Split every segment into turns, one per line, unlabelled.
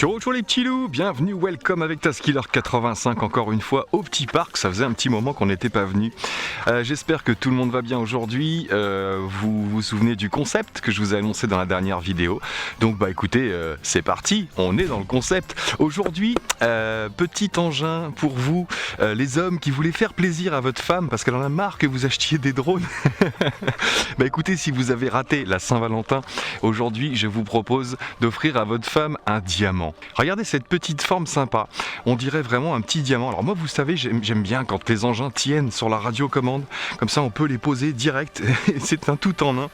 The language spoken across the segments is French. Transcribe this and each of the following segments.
Ciao les petits loups, bienvenue, welcome avec Taskiller 85 encore une fois au petit parc. Ça faisait un petit moment qu'on n'était pas venu. J'espère que tout le monde va bien aujourd'hui. Vous vous souvenez du concept que je vous ai annoncé dans la dernière vidéo. Donc écoutez, c'est parti, on est dans le concept. Aujourd'hui, petit engin pour vous, les hommes qui voulaient faire plaisir à votre femme parce qu'elle en a marre que vous achetiez des drones. Écoutez, si vous avez raté la Saint-Valentin, aujourd'hui je vous propose d'offrir à votre femme un diamant. Regardez cette petite forme sympa, on dirait vraiment un petit diamant. Alors moi vous savez, j'aime bien quand les engins tiennent sur la radiocommande, comme ça on peut les poser direct, c'est un tout en un.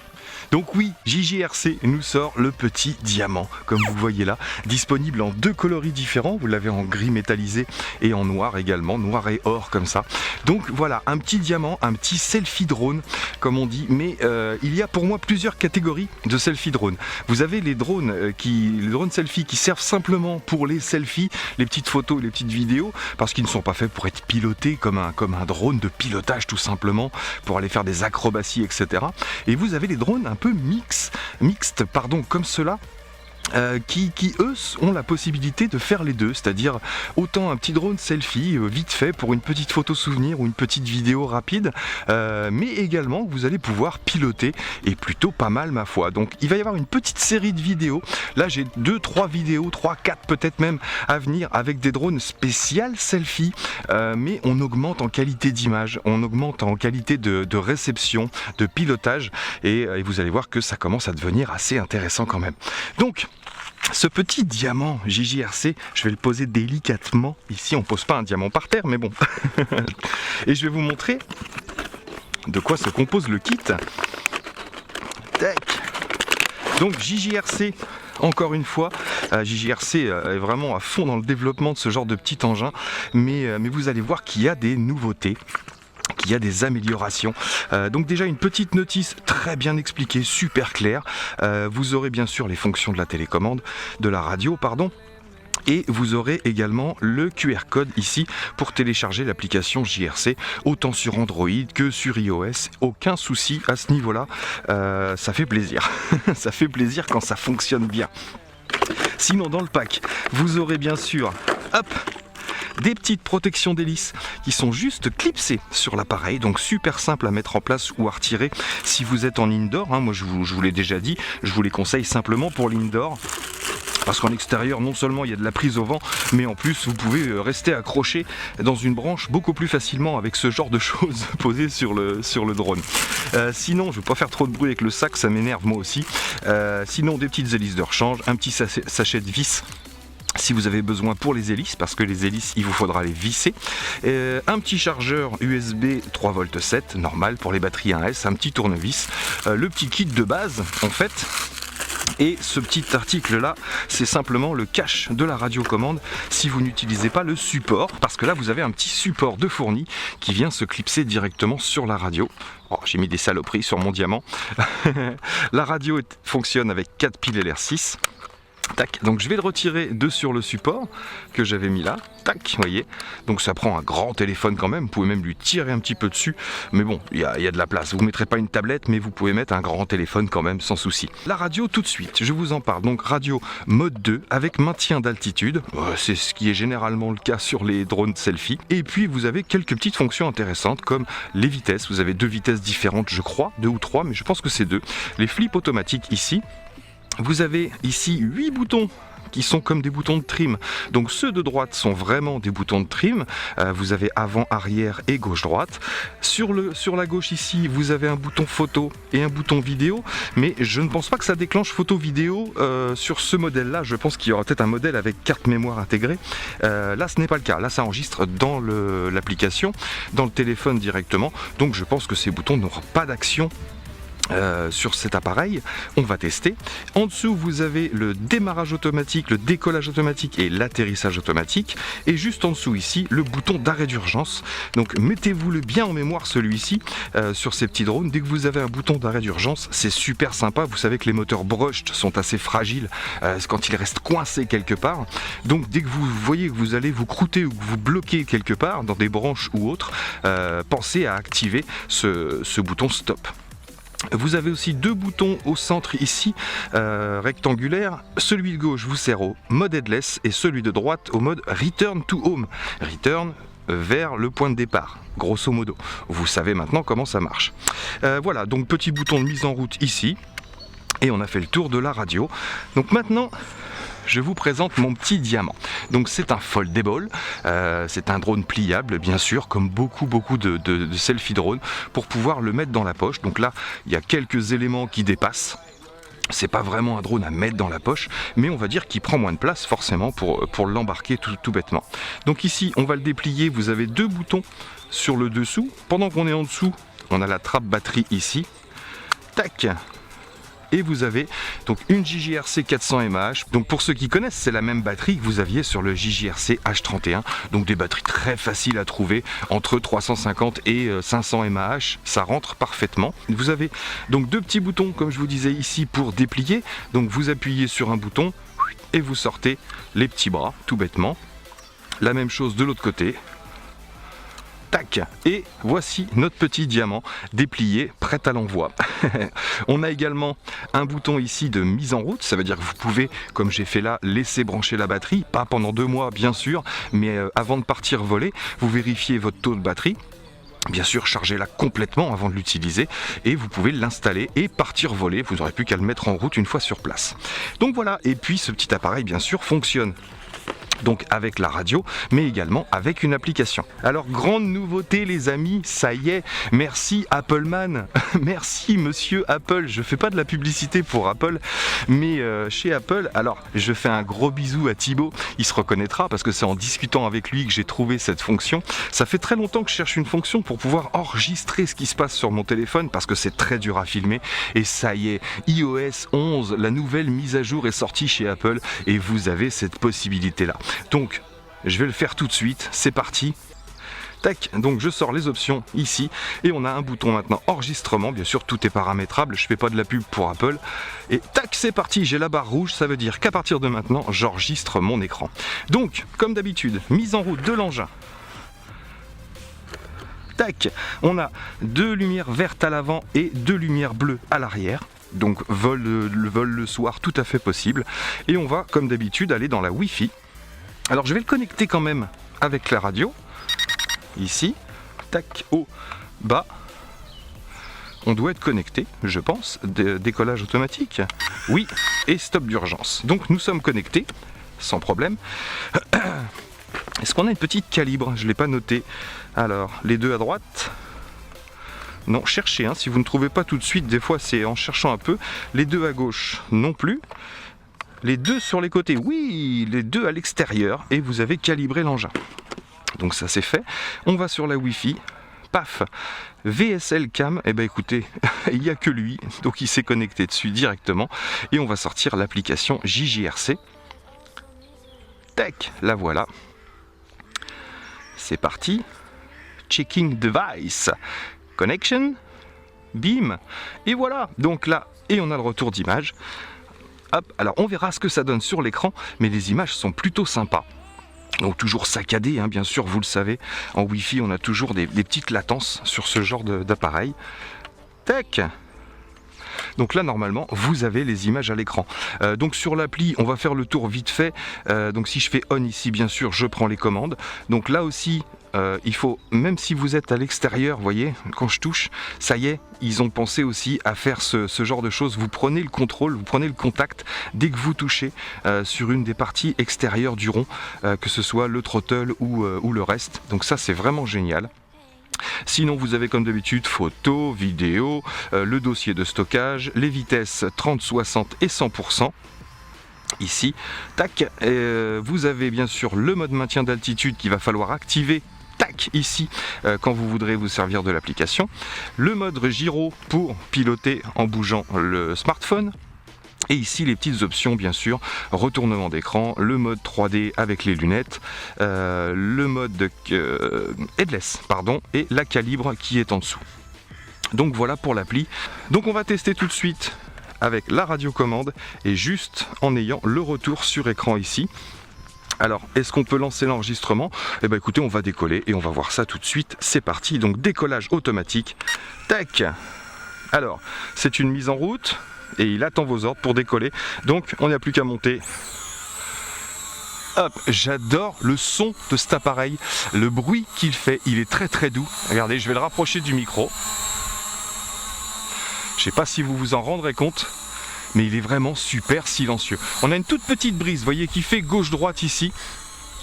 Donc oui, JJRC nous sort le petit diamant, comme vous voyez là, disponible en deux coloris différents, vous l'avez en gris métallisé et en noir également, noir et or comme ça. Donc voilà, un petit diamant, un petit selfie drone, comme on dit, mais il y a pour moi plusieurs catégories de selfie drone. Vous avez les drones selfie qui servent simplement pour les selfies, les petites photos, les petites vidéos, parce qu'ils ne sont pas faits pour être pilotés comme un drone de pilotage tout simplement, pour aller faire des acrobaties, etc. Et vous avez les drones un peu mixtes, comme ceux-là. Qui eux ont la possibilité de faire les deux, c'est-à-dire autant un petit drone selfie vite fait pour une petite photo souvenir ou une petite vidéo rapide, mais également vous allez pouvoir piloter et plutôt pas mal ma foi. Donc il va y avoir une petite série de vidéos, là j'ai 2-3 vidéos, 3-4 peut-être même à venir avec des drones spécial selfie, mais on augmente en qualité d'image, on augmente en qualité de réception, de pilotage et vous allez voir que ça commence à devenir assez intéressant quand même. Donc ce petit diamant JJRC, je vais le poser délicatement. Ici, on ne pose pas un diamant par terre, mais bon. Et je vais vous montrer de quoi se compose le kit. Tac. Donc JJRC, encore une fois, JJRC est vraiment à fond dans le développement de ce genre de petit engin, mais vous allez voir qu'il y a des nouveautés. Qu'il y a des améliorations. Donc déjà une petite notice très bien expliquée, super claire. Vous aurez bien sûr les fonctions de la télécommande, de la radio, pardon. Et vous aurez également le QR code ici pour télécharger l'application JRC, autant sur Android que sur iOS. Aucun souci à ce niveau-là. Ça fait plaisir. Ça fait plaisir quand ça fonctionne bien. Sinon dans le pack, vous aurez bien sûr, hop, des petites protections d'hélice qui sont juste clipsées sur l'appareil, donc super simple à mettre en place ou à retirer si vous êtes en indoor, moi je vous l'ai déjà dit, je vous les conseille simplement pour l'indoor. Parce qu'en extérieur, non seulement il y a de la prise au vent, mais en plus vous pouvez rester accroché dans une branche beaucoup plus facilement avec ce genre de choses posées sur le drone. Sinon, je ne vais pas faire trop de bruit avec le sac, ça m'énerve moi aussi. Sinon, des petites hélices de rechange, un petit sachet de vis. Si vous avez besoin pour les hélices, parce que les hélices il vous faudra les visser, un petit chargeur USB 3V7 normal pour les batteries 1S, un petit tournevis, le petit kit de base en fait. Et ce petit article là, c'est simplement le cache de la radiocommande si vous n'utilisez pas le support, parce que là vous avez un petit support de fourni qui vient se clipser directement sur la radio. Oh, j'ai mis des saloperies sur mon diamant. La radio fonctionne avec 4 piles LR6. Tac, donc je vais le retirer de sur le support que j'avais mis là, tac, vous voyez, donc ça prend un grand téléphone quand même, vous pouvez même lui tirer un petit peu dessus, mais bon, il y a de la place, vous ne mettrez pas une tablette, mais vous pouvez mettre un grand téléphone quand même, sans souci. La radio tout de suite, je vous en parle, donc radio mode 2 avec maintien d'altitude, c'est ce qui est généralement le cas sur les drones selfie, et puis vous avez quelques petites fonctions intéressantes comme les vitesses, vous avez 2 vitesses différentes je crois, 2 ou 3, mais je pense que c'est 2, les flips automatiques ici. Vous avez ici 8 boutons qui sont comme des boutons de trim. Donc ceux de droite sont vraiment des boutons de trim. Vous avez avant, arrière et gauche-droite. Sur la gauche ici, vous avez un bouton photo et un bouton vidéo. Mais je ne pense pas que ça déclenche photo-vidéo sur ce modèle-là. Je pense qu'il y aura peut-être un modèle avec carte mémoire intégrée. Là, ce n'est pas le cas. Là, ça enregistre dans l'application, dans le téléphone directement. Donc je pense que ces boutons n'auront pas d'action sur cet appareil. On va tester. En dessous vous avez le démarrage automatique, le décollage automatique et l'atterrissage automatique, et juste en dessous ici le bouton d'arrêt d'urgence. Donc mettez-vous-le bien en mémoire celui-ci sur ces petits drones. Dès que vous avez un bouton d'arrêt d'urgence, c'est super sympa. Vous savez que les moteurs brushed sont assez fragiles quand ils restent coincés quelque part. Donc dès que vous voyez que vous allez vous croûter ou que vous bloquez quelque part dans des branches ou autres, pensez à activer ce bouton stop. Vous avez aussi deux boutons au centre ici, rectangulaires. Celui de gauche vous sert au mode headless et celui de droite au mode return to home. Return vers le point de départ, grosso modo. Vous savez maintenant comment ça marche. Voilà, donc petit bouton de mise en route ici. Et on a fait le tour de la radio. Donc maintenant, je vous présente mon petit diamant. Donc c'est un foldable, c'est un drone pliable bien sûr, comme beaucoup de selfie drones, pour pouvoir le mettre dans la poche. Donc là, il y a quelques éléments qui dépassent. C'est pas vraiment un drone à mettre dans la poche, mais on va dire qu'il prend moins de place forcément pour l'embarquer tout bêtement. Donc ici, on va le déplier, vous avez deux boutons sur le dessous. Pendant qu'on est en dessous, on a la trappe batterie ici. Tac! Et vous avez donc une JJRC 400 mAh. Donc pour ceux qui connaissent, c'est la même batterie que vous aviez sur le JJRC H31. Donc des batteries très faciles à trouver, entre 350 et 500 mAh, ça rentre parfaitement. Vous avez donc deux petits boutons, comme je vous disais ici, pour déplier. Donc vous appuyez sur un bouton et vous sortez les petits bras, tout bêtement. La même chose de l'autre côté. Tac, et voici notre petit diamant déplié, prêt à l'envoi. On a également un bouton ici de mise en route, ça veut dire que vous pouvez, comme j'ai fait là, laisser brancher la batterie, pas pendant 2 mois bien sûr, mais avant de partir voler, vous vérifiez votre taux de batterie. Bien sûr, chargez-la complètement avant de l'utiliser et vous pouvez l'installer et partir voler. Vous n'aurez plus qu'à le mettre en route une fois sur place. Donc voilà, et puis ce petit appareil bien sûr fonctionne donc avec la radio, mais également avec une application. Alors grande nouveauté les amis, ça y est, merci Appleman, merci monsieur Apple, je fais pas de la publicité pour Apple, mais chez Apple, alors je fais un gros bisou à Thibaut, il se reconnaîtra parce que c'est en discutant avec lui que j'ai trouvé cette fonction. Ça fait très longtemps que je cherche une fonction pour pouvoir enregistrer ce qui se passe sur mon téléphone parce que c'est très dur à filmer, et ça y est, iOS 11, la nouvelle mise à jour est sortie chez Apple et vous avez cette possibilité là. Donc je vais le faire tout de suite, c'est parti. Tac, donc je sors les options ici et on a un bouton maintenant enregistrement, bien sûr tout est paramétrable, je fais pas de la pub pour Apple. Et tac, c'est parti, j'ai la barre rouge, ça veut dire qu'à partir de maintenant j'enregistre mon écran. Donc comme d'habitude, mise en route de l'engin. Tac, on a 2 lumières vertes à l'avant et 2 lumières bleues à l'arrière. Donc vol le soir, tout à fait possible. Et on va comme d'habitude aller dans la Wi-Fi. Alors je vais le connecter quand même avec la radio, ici, tac, haut, bas, on doit être connecté, je pense, décollage automatique, oui, et stop d'urgence. Donc nous sommes connectés, sans problème. Est-ce qu'on a une petite calibre? Je ne l'ai pas noté. Alors, les deux à droite, non, cherchez, hein, si vous ne trouvez pas tout de suite, des fois c'est en cherchant un peu. Les deux à gauche, non plus. Les deux sur les côtés, oui, les deux à l'extérieur, et vous avez calibré l'engin. Donc ça c'est fait. On va sur la Wi-Fi, paf, VSL Cam, et ben écoutez, il n'y a que lui, donc il s'est connecté dessus directement, et on va sortir l'application JJRC. Tac, la voilà. C'est parti. Checking device. Connection. Bim. Et voilà, donc là, et on a le retour d'image. Hop, alors on verra ce que ça donne sur l'écran, mais les images sont plutôt sympas. Donc toujours saccadé, hein, bien sûr, vous le savez. En Wi-Fi, on a toujours des petites latences sur ce genre d'appareil. Tac. Donc là, normalement, vous avez les images à l'écran. Donc sur l'appli, on va faire le tour vite fait. Donc si je fais on ici, bien sûr, je prends les commandes. Donc là aussi, il faut, même si vous êtes à l'extérieur, vous voyez, quand je touche, ça y est, ils ont pensé aussi à faire ce genre de choses. Vous prenez le contrôle, vous prenez le contact dès que vous touchez sur une des parties extérieures du rond, que ce soit le throttle ou le reste. Donc ça, c'est vraiment génial. Sinon vous avez comme d'habitude photo, vidéo, le dossier de stockage, les vitesses 30, 60 et 100%. Ici, tac, vous avez bien sûr le mode maintien d'altitude qu'il va falloir activer. Tac, ici, quand vous voudrez vous servir de l'application. Le mode gyro pour piloter en bougeant le smartphone. Et ici les petites options bien sûr, retournement d'écran, le mode 3D avec les lunettes, le mode headless pardon, et la calibre qui est en dessous. Donc voilà pour l'appli. Donc on va tester tout de suite avec la radiocommande et juste en ayant le retour sur écran ici. Alors, est-ce qu'on peut lancer l'enregistrement? Eh bien écoutez, on va décoller et on va voir ça tout de suite. C'est parti, donc décollage automatique. Tac! Alors, c'est une mise en route et il attend vos ordres pour décoller. Donc, on n'a plus qu'à monter. Hop, j'adore le son de cet appareil, le bruit qu'il fait, il est très très doux. Regardez, je vais le rapprocher du micro. Je ne sais pas si vous vous en rendrez compte, mais il est vraiment super silencieux. On a une toute petite brise, vous voyez, qui fait gauche-droite ici.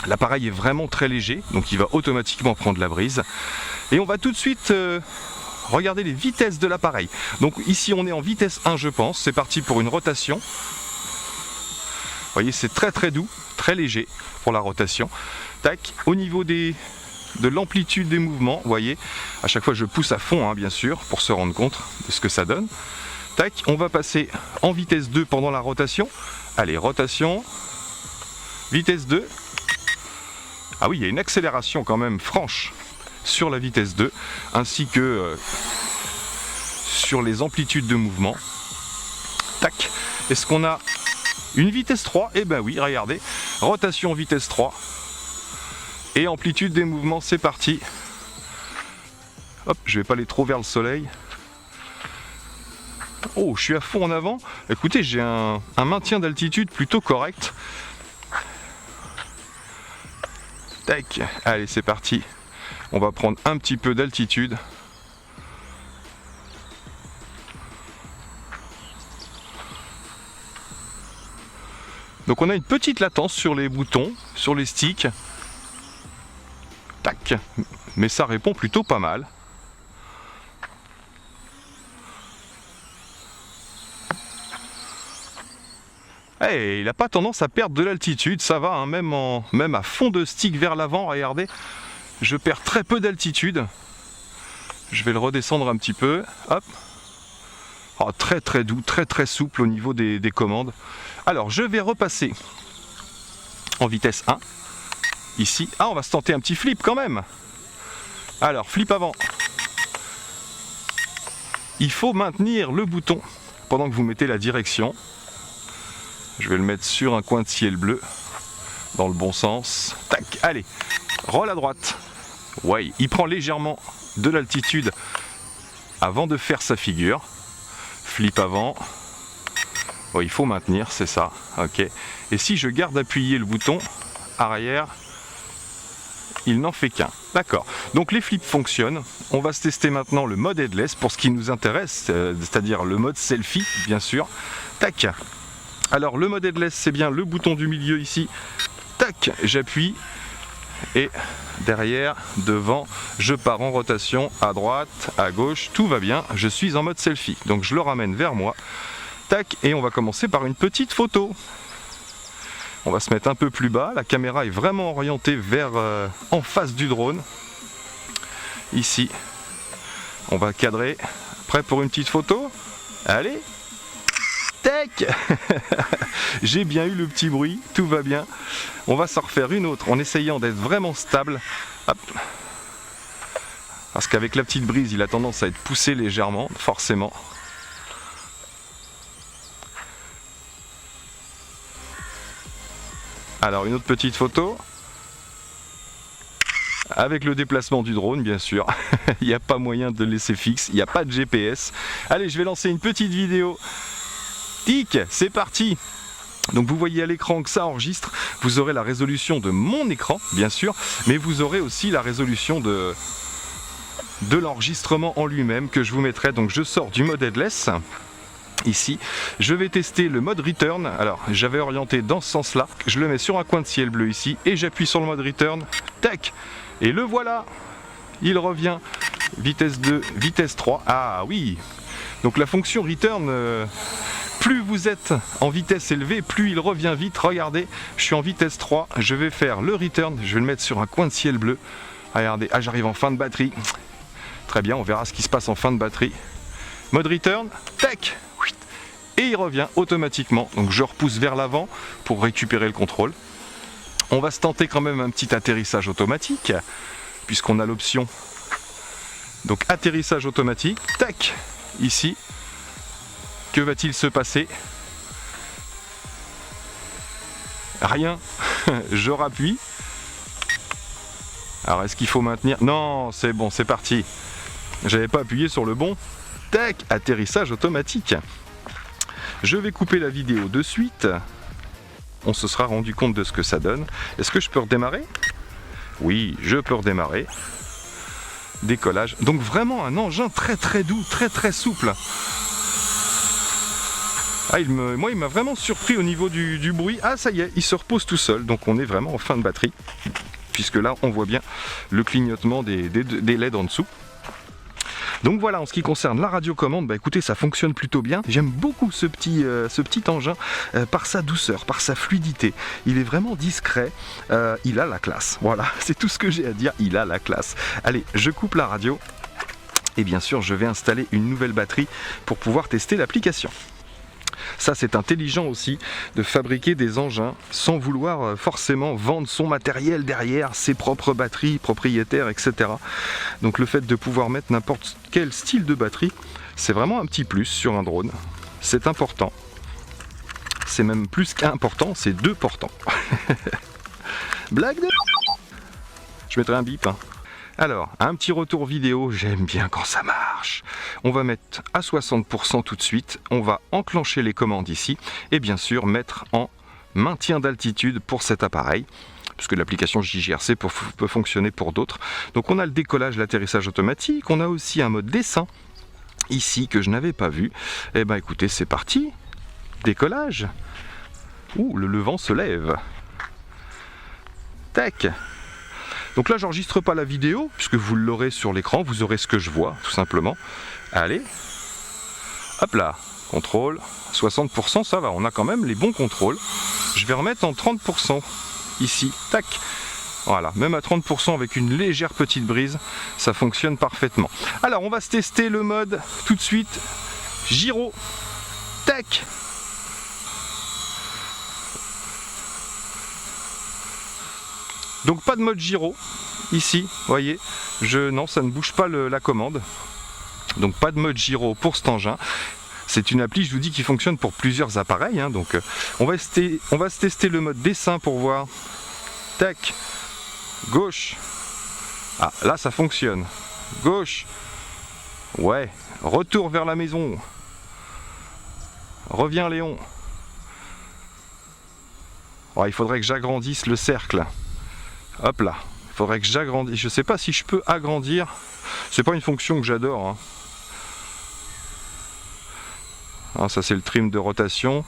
L'appareil est vraiment très léger, donc il va automatiquement prendre la brise. Et on va tout de suite regarder les vitesses de l'appareil. Donc ici on est en vitesse 1 je pense, c'est parti pour une rotation. Vous voyez, c'est très très doux, très léger pour la rotation. Tac, au niveau de l'amplitude des mouvements, vous voyez, à chaque fois je pousse à fond, hein, bien sûr, pour se rendre compte de ce que ça donne. Tac, on va passer en vitesse 2 pendant la rotation. Allez, rotation, vitesse 2. Ah oui, il y a une accélération quand même franche sur la vitesse 2, ainsi que sur les amplitudes de mouvement. Tac, est-ce qu'on a une vitesse 3? Eh ben oui, regardez, rotation vitesse 3 et amplitude des mouvements, c'est parti. Hop, je vais pas aller trop vers le soleil. Oh, je suis à fond en avant. Écoutez, j'ai un maintien d'altitude plutôt correct. Tac, allez, c'est parti. On va prendre un petit peu d'altitude. Donc on a une petite latence sur les boutons, sur les sticks. Tac, mais ça répond plutôt pas mal. Hey, il n'a pas tendance à perdre de l'altitude, ça va, hein, même à fond de stick vers l'avant, regardez. Je perds très peu d'altitude. Je vais le redescendre un petit peu. Hop. Oh, très très doux, très très souple au niveau des commandes. Alors je vais repasser en vitesse 1. Ici. Ah, on va se tenter un petit flip quand même. Alors, flip avant. Il faut maintenir le bouton pendant que vous mettez la direction. Je vais le mettre sur un coin de ciel bleu. Dans le bon sens. Tac, allez. Roll à droite. Ouais, il prend légèrement de l'altitude avant de faire sa figure. Flip avant. Oh, il faut maintenir, c'est ça. Ok. Et si je garde appuyé le bouton arrière, il n'en fait qu'un. D'accord. Donc les flips fonctionnent. On va se tester maintenant le mode headless pour ce qui nous intéresse, c'est-à-dire le mode selfie, bien sûr. Tac. Alors le mode headless, c'est bien le bouton du milieu ici. Tac, j'appuie. Et derrière, devant, je pars en rotation à droite, à gauche, tout va bien, je suis en mode selfie. Donc je le ramène vers moi, tac, et on va commencer par une petite photo. On va se mettre un peu plus bas, la caméra est vraiment orientée vers en face du drone. Ici, on va cadrer, prêt pour une petite photo? Allez! Tac. J'ai bien eu le petit bruit, tout va bien. On va s'en refaire une autre en essayant d'être vraiment stable. Hop. Parce qu'avec la petite brise, il a tendance à être poussé légèrement, forcément. Alors une autre petite photo. Avec le déplacement du drone, bien sûr. Il n'y a pas moyen de le laisser fixe, il n'y a pas de GPS. Allez, je vais lancer une petite vidéo. Tic, c'est parti. Donc vous voyez à l'écran que ça enregistre, vous aurez la résolution de mon écran, bien sûr, mais vous aurez aussi la résolution de l'enregistrement en lui-même que je vous mettrai. Donc je sors du mode headless, ici, je vais tester le mode return. Alors j'avais orienté dans ce sens-là, je le mets sur un coin de ciel bleu ici, et j'appuie sur le mode return, tac, et le voilà, il revient, vitesse 2, vitesse 3, ah oui, donc la fonction return... plus vous êtes en vitesse élevée, plus il revient vite. Regardez, je suis en vitesse 3, je vais faire le return, je vais le mettre sur un coin de ciel bleu. Regardez, ah, j'arrive en fin de batterie. Très bien, on verra ce qui se passe en fin de batterie. Mode return, tac, et il revient automatiquement. Donc je repousse vers l'avant pour récupérer le contrôle. On va se tenter quand même un petit atterrissage automatique, puisqu'on a l'option. Donc atterrissage automatique, tac, ici. Que va-t-il se passer? Rien. Je rappuie. Alors est-ce qu'il faut maintenir? Non, c'est bon, c'est parti. J'avais pas appuyé sur le bon. Tac, atterrissage automatique. Je vais couper la vidéo de suite. On se sera rendu compte de ce que ça donne. Est-ce que je peux redémarrer? Oui, je peux redémarrer. Décollage. Donc vraiment un engin très très doux, très très souple. Ah, moi il m'a vraiment surpris au niveau du bruit. Ah ça y est, il se repose tout seul. Donc on est vraiment en fin de batterie. Puisque là on voit bien le clignotement des LED en dessous. Donc voilà, en ce qui concerne la radiocommande, bah écoutez, ça fonctionne plutôt bien. J'aime beaucoup ce petit engin par sa douceur, par sa fluidité. Il est vraiment discret, il a la classe. Voilà, c'est tout ce que j'ai à dire, il a la classe. Allez, je coupe la radio et bien sûr, je vais installer une nouvelle batterie pour pouvoir tester l'application. Ça, c'est intelligent aussi de fabriquer des engins sans vouloir forcément vendre son matériel derrière, ses propres batteries propriétaires, etc. Donc le fait de pouvoir mettre n'importe quel style de batterie, c'est vraiment un petit plus sur un drone. C'est important. C'est même plus qu'important, c'est deux portants. Blague de... Je mettrai un bip. Hein. Alors, un petit retour vidéo, j'aime bien quand ça marche. On va mettre à 60% tout de suite, on va enclencher les commandes ici, et bien sûr mettre en maintien d'altitude pour cet appareil, puisque l'application JGRC peut fonctionner pour d'autres. Donc on a le décollage, l'atterrissage automatique, on a aussi un mode dessin, ici, que je n'avais pas vu. Eh ben écoutez, c'est parti, décollage. Ouh, le vent se lève. Tac. Donc là, j'enregistre pas la vidéo, puisque vous l'aurez sur l'écran, vous aurez ce que je vois, tout simplement. Allez, hop là, contrôle, 60%, ça va, on a quand même les bons contrôles. Je vais remettre en 30%, ici, tac. Voilà, même à 30% avec une légère petite brise, ça fonctionne parfaitement. Alors, on va se tester le mode tout de suite. Gyro, tac. Donc pas de mode gyro, ici, voyez, non, ça ne bouge pas la commande. Donc pas de mode gyro pour cet engin. C'est une appli, je vous dis, qui fonctionne pour plusieurs appareils. Hein, donc on va se tester le mode dessin pour voir. Tac, gauche. Ah, là ça fonctionne. Gauche. Ouais, retour vers la maison. Reviens Léon. Oh, il faudrait que j'agrandisse le cercle. Hop là, il faudrait que j'agrandisse. Je sais pas si je peux agrandir. C'est pas une fonction que j'adore. Hein. Ah, ça c'est le trim de rotation.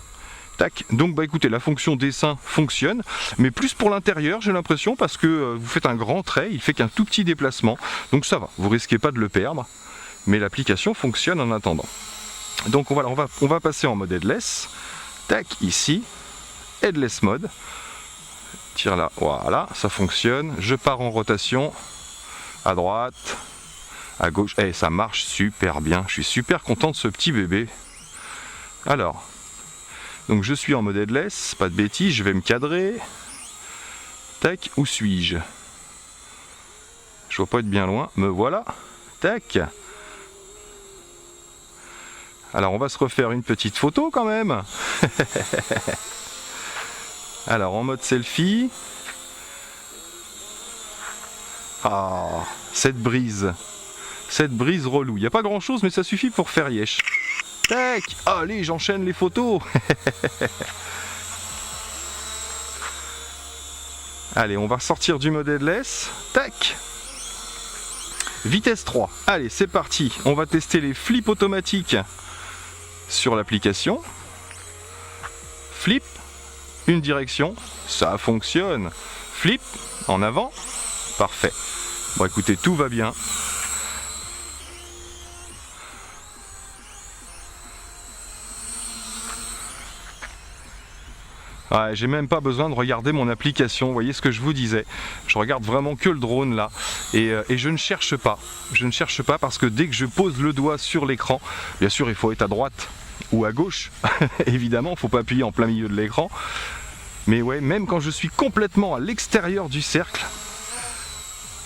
Tac. Donc bah écoutez, la fonction dessin fonctionne, mais plus pour l'intérieur, j'ai l'impression, parce que vous faites un grand trait, il fait qu'un tout petit déplacement. Donc ça va, vous risquez pas de le perdre, mais l'application fonctionne en attendant. Donc voilà, on va passer en mode headless. Tac, ici, headless mode. Tire là, voilà, ça fonctionne. Je pars en rotation, à droite, à gauche. Et ça marche super bien. Je suis super content de ce petit bébé. Alors, donc je suis en mode headless, pas de bêtises, je vais me cadrer. Tac, où suis-je? Je dois pas être bien loin, me voilà. Tac. Alors on va se refaire une petite photo quand même. Alors en mode selfie. Ah, cette brise relou. Il n'y a pas grand chose mais ça suffit pour faire yesh. Tac. Allez, j'enchaîne les photos. Allez, on va sortir du mode headless. Tac. Vitesse 3. Allez, c'est parti. On va tester les flips automatiques sur l'application. Flip. Une direction, ça fonctionne. Flip, en avant, parfait. Bon écoutez, tout va bien. Ouais, j'ai même pas besoin de regarder mon application, vous voyez ce que je vous disais. Je regarde vraiment que le drone là. Et je ne cherche pas. Je ne cherche pas parce que dès que je pose le doigt sur l'écran, bien sûr il faut être à droite ou à gauche. Évidemment, il ne faut pas appuyer en plein milieu de l'écran. Mais ouais, même quand je suis complètement à l'extérieur du cercle,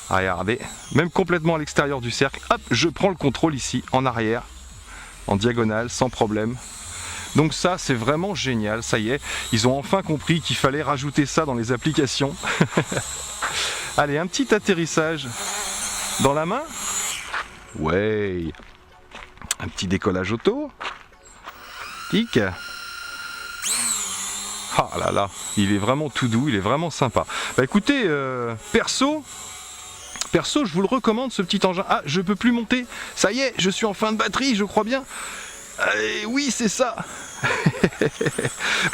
regardez, même complètement à l'extérieur du cercle, hop, je prends le contrôle ici, en arrière, en diagonale, sans problème. Donc ça, c'est vraiment génial, ça y est, ils ont enfin compris qu'il fallait rajouter ça dans les applications. Allez, un petit atterrissage dans la main. Ouais. Un petit décollage auto. Tic. Ah là là, il est vraiment tout doux, il est vraiment sympa. Bah écoutez, perso, je vous le recommande ce petit engin. Ah, je peux plus monter. Ça y est, je suis en fin de batterie, je crois bien. Oui, c'est ça.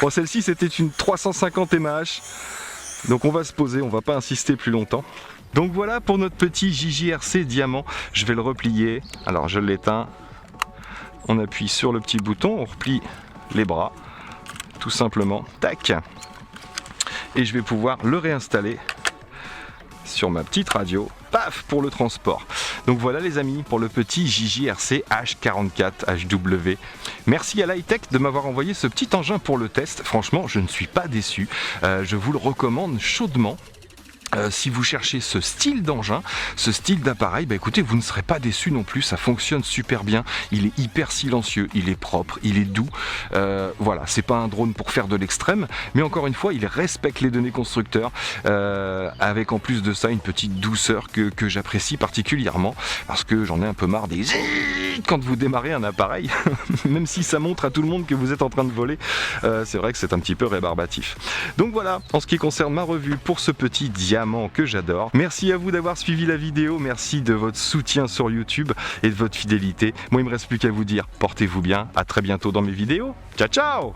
Bon, celle-ci, c'était une 350 mAh. Donc on va se poser, on va pas insister plus longtemps. Donc voilà pour notre petit JJRC Diamant. Je vais le replier. Alors je l'éteins. On appuie sur le petit bouton, on replie les bras. Tout simplement. Tac. Et je vais pouvoir le réinstaller sur ma petite radio, paf, pour le transport. Donc voilà les amis, pour le petit JJRC H44HW. Merci à Lightech de m'avoir envoyé ce petit engin pour le test. Franchement, je ne suis pas déçu. Je vous le recommande chaudement. Si vous cherchez ce style d'engin, ce style d'appareil, bah écoutez, vous ne serez pas déçu non plus, ça fonctionne super bien, il est hyper silencieux, il est propre, il est doux, voilà, c'est pas un drone pour faire de l'extrême, mais encore une fois, il respecte les données constructeurs, avec en plus de ça une petite douceur que j'apprécie particulièrement, parce que j'en ai un peu marre des quand vous démarrez un appareil, même si ça montre à tout le monde que vous êtes en train de voler, c'est vrai que c'est un petit peu rébarbatif. Donc voilà, en ce qui concerne ma revue pour ce petit diamant que j'adore. Merci à vous d'avoir suivi la vidéo, merci de votre soutien sur YouTube et de votre fidélité. Moi il me reste plus qu'à vous dire, portez-vous bien, à très bientôt dans mes vidéos. Ciao ciao.